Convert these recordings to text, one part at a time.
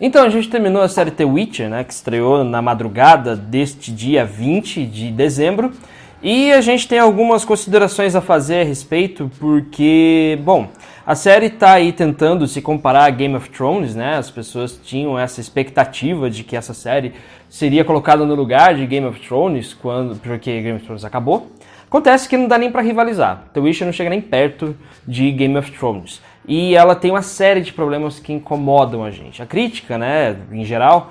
Então, a gente terminou a série The Witcher, né, que estreou na madrugada deste dia 20 de dezembro, e a gente tem algumas considerações a fazer a respeito, porque, bom, a série tá aí tentando se comparar a Game of Thrones, né, as pessoas tinham essa expectativa de que essa série seria colocada no lugar de Game of Thrones, porque Game of Thrones acabou. Acontece que não dá nem pra rivalizar. The Witcher não chega nem perto de Game of Thrones. E ela tem uma série de problemas que incomodam a gente. A crítica, né, em geral,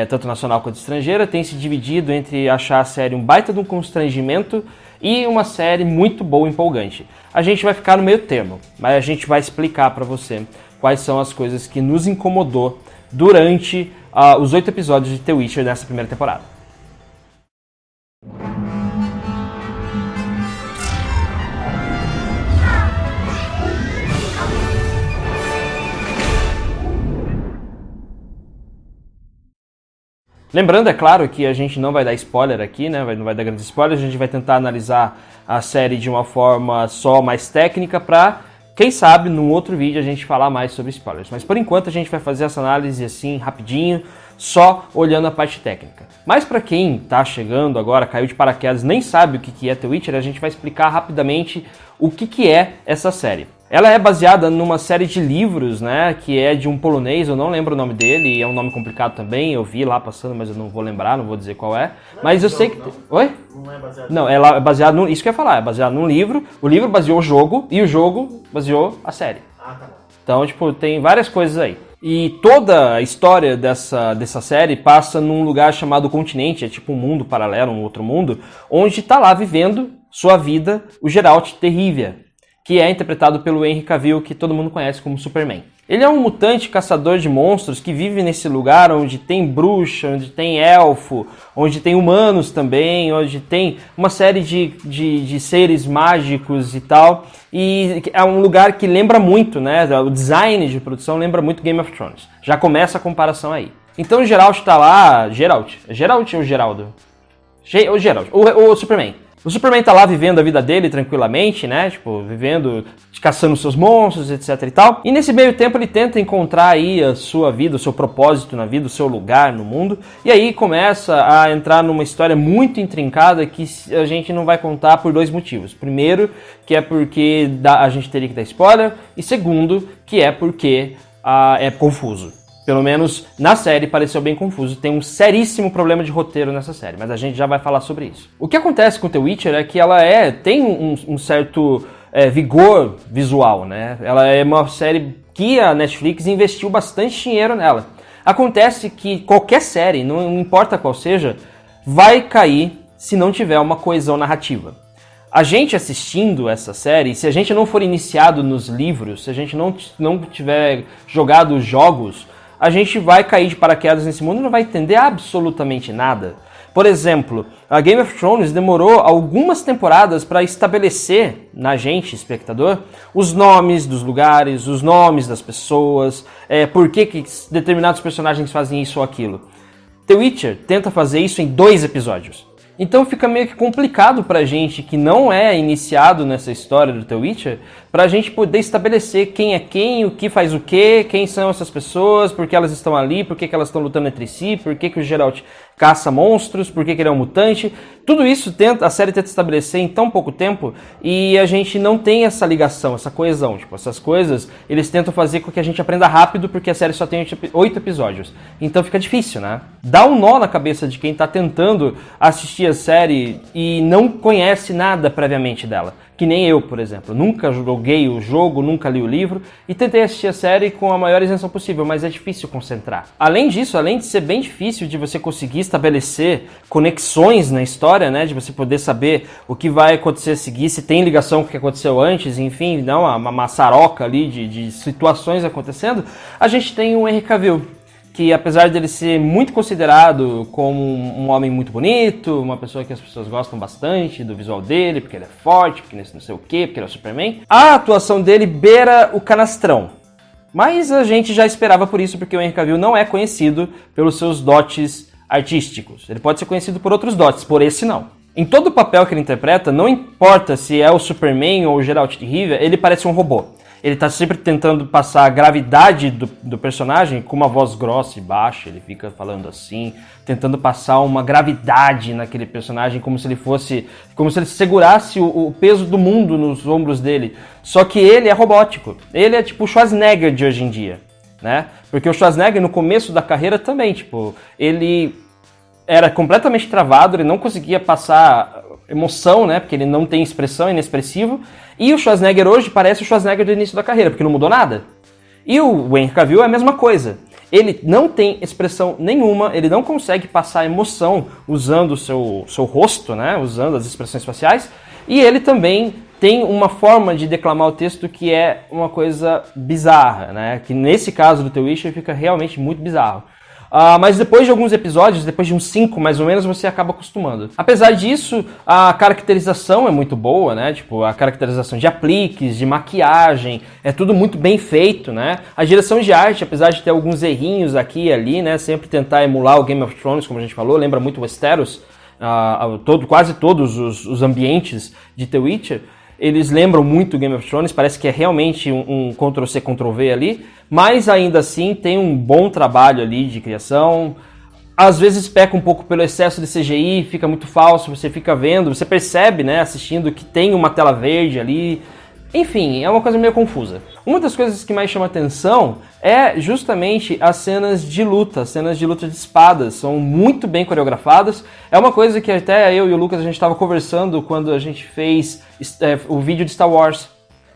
tanto nacional quanto estrangeira, tem se dividido entre achar a série um baita de um constrangimento e uma série muito boa e empolgante. A gente vai ficar no meio termo, mas a gente vai explicar pra você quais são as coisas que nos incomodou durante os 8 episódios de The Witcher nessa primeira temporada. Lembrando, é claro, que a gente não vai dar spoiler aqui, né? Não vai dar grandes spoilers, a gente vai tentar analisar a série de uma forma só mais técnica pra, quem sabe, num outro vídeo a gente falar mais sobre spoilers. Mas por enquanto a gente vai fazer essa análise assim, rapidinho, só olhando a parte técnica. Mas pra quem tá chegando agora, caiu de paraquedas, nem sabe o que é The Witcher, a gente vai explicar rapidamente o que é essa série. Ela é baseada numa série de livros, né, que é de um polonês, eu não lembro o nome dele, é um nome complicado também, eu vi lá passando, mas eu não vou lembrar, não vou dizer qual é. Mas eu sei que... Oi? Não é baseado... Não, ela é baseada no... Isso que eu ia falar, é baseado num livro, o livro baseou o jogo e o jogo baseou a série. Ah, tá bom. Então, tipo, tem várias coisas aí. E toda a história dessa série passa num lugar chamado Continente, é tipo um mundo paralelo, um outro mundo, onde tá lá vivendo sua vida o Geralt de Rivia, que é interpretado pelo Henry Cavill, que todo mundo conhece como Superman. Ele é um mutante caçador de monstros que vive nesse lugar onde tem bruxa, onde tem elfo, onde tem humanos também, onde tem uma série de seres mágicos e tal. E é um lugar que lembra muito, né? O design de produção lembra muito Game of Thrones. Já começa a comparação aí. Então o Geralt tá lá... Geralt ou Geraldo? O Geralt. O Superman. O Superman tá lá vivendo a vida dele tranquilamente, né? Tipo, vivendo, caçando seus monstros, etc e tal. E nesse meio tempo ele tenta encontrar aí a sua vida, o seu propósito na vida, o seu lugar no mundo. E aí começa a entrar numa história muito intrincada que a gente não vai contar por 2 motivos. Primeiro, que é porque a gente teria que dar spoiler. E segundo, que é porque é confuso. Pelo menos na série pareceu bem confuso. Tem um seríssimo problema de roteiro nessa série, mas a gente já vai falar sobre isso. O que acontece com The Witcher é que ela tem um certo vigor visual, né? Ela é uma série que a Netflix investiu bastante dinheiro nela. Acontece que qualquer série, não importa qual seja, vai cair se não tiver uma coesão narrativa. A gente assistindo essa série, se a gente não for iniciado nos livros, se a gente não tiver jogado os jogos, a gente vai cair de paraquedas nesse mundo e não vai entender absolutamente nada. Por exemplo, a Game of Thrones demorou algumas temporadas para estabelecer na gente, espectador, os nomes dos lugares, os nomes das pessoas, por que determinados personagens fazem isso ou aquilo. The Witcher tenta fazer isso em 2 episódios. Então fica meio que complicado pra gente que não é iniciado nessa história do The Witcher, pra gente poder estabelecer quem é quem, o que faz o quê, quem são essas pessoas, por que elas estão ali, por que elas estão lutando entre si, por que o Geralt caça monstros, por que ele é um mutante. Tudo isso a série tenta estabelecer em tão pouco tempo e a gente não tem essa ligação, essa coesão. Tipo, essas coisas eles tentam fazer com que a gente aprenda rápido porque a série só tem 8 episódios. Então fica difícil, né? Dá um nó na cabeça de quem tá tentando assistir a série e não conhece nada previamente dela. Que nem eu, por exemplo. Nunca joguei o jogo, nunca li o livro e tentei assistir a série com a maior isenção possível, mas é difícil concentrar. Além disso, além de ser bem difícil de você conseguir estabelecer conexões na história, né, de você poder saber o que vai acontecer a seguir, se tem ligação com o que aconteceu antes, enfim, não uma maçaroca ali de situações acontecendo, a gente tem um Henry Cavill, que apesar dele ser muito considerado como um homem muito bonito, uma pessoa que as pessoas gostam bastante do visual dele, porque ele é forte, porque não sei o quê, porque ele é o Superman, a atuação dele beira o canastrão. Mas a gente já esperava por isso, porque o Henry Cavill não é conhecido pelos seus dotes artísticos. Ele pode ser conhecido por outros dotes, por esse não. Em todo o papel que ele interpreta, não importa se é o Superman ou o Geralt de Rivia, ele parece um robô. ele tá sempre tentando passar a gravidade do personagem com uma voz grossa e baixa, ele fica falando assim, tentando passar uma gravidade naquele personagem, como se ele segurasse o peso do mundo nos ombros dele. Só que ele é robótico, ele é tipo o Schwarzenegger de hoje em dia, né? Porque o Schwarzenegger no começo da carreira também, tipo, ele era completamente travado, ele não conseguia passar emoção, né? Porque ele não tem expressão, é inexpressivo. E o Schwarzenegger hoje parece o Schwarzenegger do início da carreira, porque não mudou nada. E o Henry Cavill é a mesma coisa. Ele não tem expressão nenhuma, ele não consegue passar emoção usando o seu rosto, né? Usando as expressões faciais. E ele também tem uma forma de declamar o texto que é uma coisa bizarra, né? Que nesse caso do The Witcher fica realmente muito bizarro. Mas depois de alguns episódios, depois de uns 5 mais ou menos, você acaba acostumando. Apesar disso, a caracterização é muito boa, né? Tipo, a caracterização de apliques, de maquiagem, é tudo muito bem feito, né? A direção de arte, apesar de ter alguns errinhos aqui e ali, né? Sempre tentar emular o Game of Thrones, como a gente falou, lembra muito Westeros, quase todos os ambientes de The Witcher. Eles lembram muito Game of Thrones, parece que é realmente um Ctrl-C, Ctrl-V ali, mas ainda assim tem um bom trabalho ali de criação. Às vezes peca um pouco pelo excesso de CGI, fica muito falso, você fica vendo, você percebe, né, assistindo que tem uma tela verde ali. Enfim, é uma coisa meio confusa. Uma das coisas que mais chama atenção é justamente as cenas de luta de espadas, são muito bem coreografadas. É uma coisa que até eu e o Lucas a gente estava conversando quando a gente fez o vídeo de Star Wars,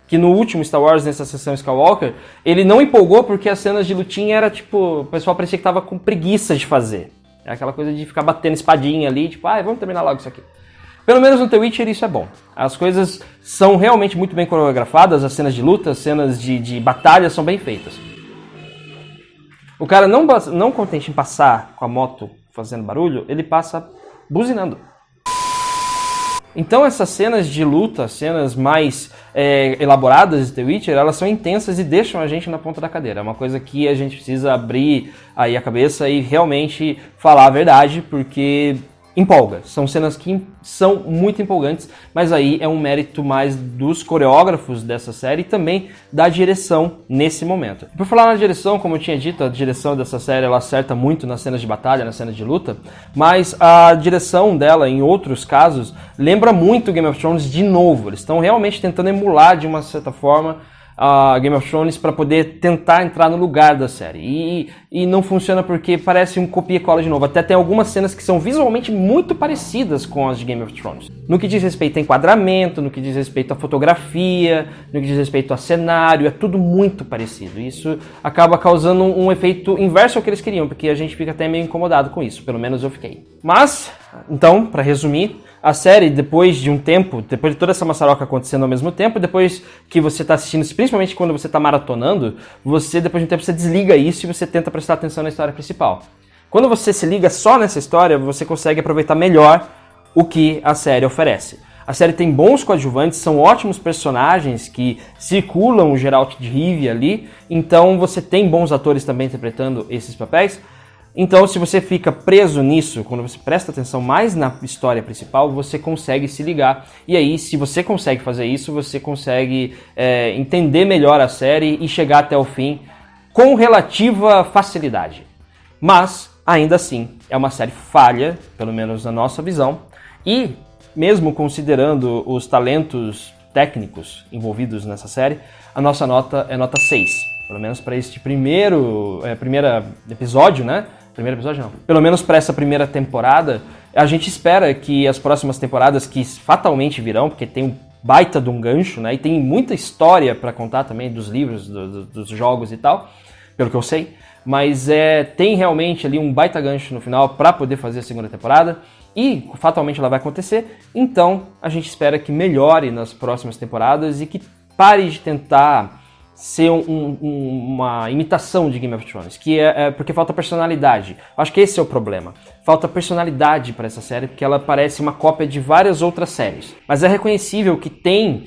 que no último Star Wars, nessa sessão Skywalker, ele não empolgou porque as cenas de lutinha era tipo, o pessoal parecia que tava com preguiça de fazer. É aquela coisa de ficar batendo espadinha ali, tipo, vamos terminar logo isso aqui. Pelo menos no The Witcher isso é bom. As coisas são realmente muito bem coreografadas, as cenas de luta, as cenas de batalha são bem feitas. O cara não contente em passar com a moto fazendo barulho, ele passa buzinando. Então essas cenas de luta, cenas mais elaboradas de The Witcher, elas são intensas e deixam a gente na ponta da cadeira. É uma coisa que a gente precisa abrir aí a cabeça e realmente falar a verdade, porque empolga. São cenas que são muito empolgantes, mas aí é um mérito mais dos coreógrafos dessa série e também da direção nesse momento. Por falar na direção, como eu tinha dito, a direção dessa série ela acerta muito nas cenas de batalha, nas cenas de luta, mas a direção dela, em outros casos, lembra muito Game of Thrones de novo. Eles estão realmente tentando emular, de uma certa forma, a Game of Thrones para poder tentar entrar no lugar da série. E não funciona porque parece um copia e cola de novo. Até tem algumas cenas que são visualmente muito parecidas com as de Game of Thrones. No que diz respeito a enquadramento, no que diz respeito à fotografia, no que diz respeito a cenário, é tudo muito parecido. Isso acaba causando um efeito inverso ao que eles queriam, porque a gente fica até meio incomodado com isso. Pelo menos eu fiquei. Mas, então, para resumir, a série, depois de um tempo, depois de toda essa maçaroca acontecendo ao mesmo tempo, depois que você está assistindo, principalmente quando você está maratonando, você, depois de um tempo, você desliga isso e você tenta prestar atenção na história principal. Quando você se liga só nessa história, você consegue aproveitar melhor o que a série oferece. A série tem bons coadjuvantes, são ótimos personagens que circulam o Geralt de Rivia ali, então você tem bons atores também interpretando esses papéis. Então, se você fica preso nisso, quando você presta atenção mais na história principal, você consegue se ligar. E aí, se você consegue fazer isso, você consegue entender melhor a série e chegar até o fim com relativa facilidade. Mas, ainda assim, é uma série falha, pelo menos na nossa visão. E, mesmo considerando os talentos técnicos envolvidos nessa série, a nossa nota é nota 6. Pelo menos para este primeiro episódio, né? Primeiro episódio não. Pelo menos para essa primeira temporada, a gente espera que as próximas temporadas, que fatalmente virão, porque tem um baita de um gancho, né? E tem muita história para contar também dos livros, dos jogos e tal, pelo que eu sei. Mas tem realmente ali um baita gancho no final para poder fazer a segunda temporada. E fatalmente ela vai acontecer. Então a gente espera que melhore nas próximas temporadas e que pare de tentar ser uma imitação de Game of Thrones, que é porque falta personalidade. Acho que esse é o problema. Falta personalidade para essa série, porque ela parece uma cópia de várias outras séries. Mas é reconhecível que tem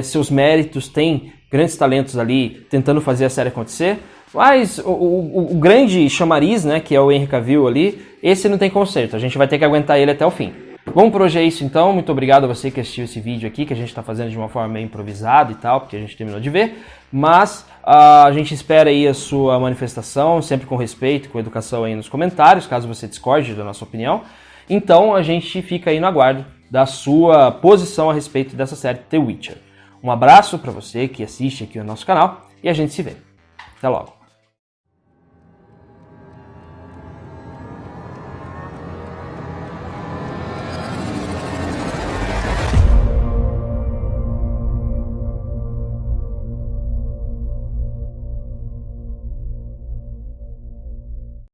seus méritos, tem grandes talentos ali tentando fazer a série acontecer, mas o grande chamariz, né, que é o Henry Cavill ali, esse não tem conserto. A gente vai ter que aguentar ele até o fim. Bom, por hoje é isso então. Muito obrigado a você que assistiu esse vídeo aqui, que a gente está fazendo de uma forma meio improvisada e tal, porque a gente terminou de ver. Mas a gente espera aí a sua manifestação, sempre com respeito, com educação aí nos comentários, caso você discorde da nossa opinião. Então a gente fica aí no aguardo da sua posição a respeito dessa série The Witcher. Um abraço para você que assiste aqui no nosso canal e a gente se vê. Até logo.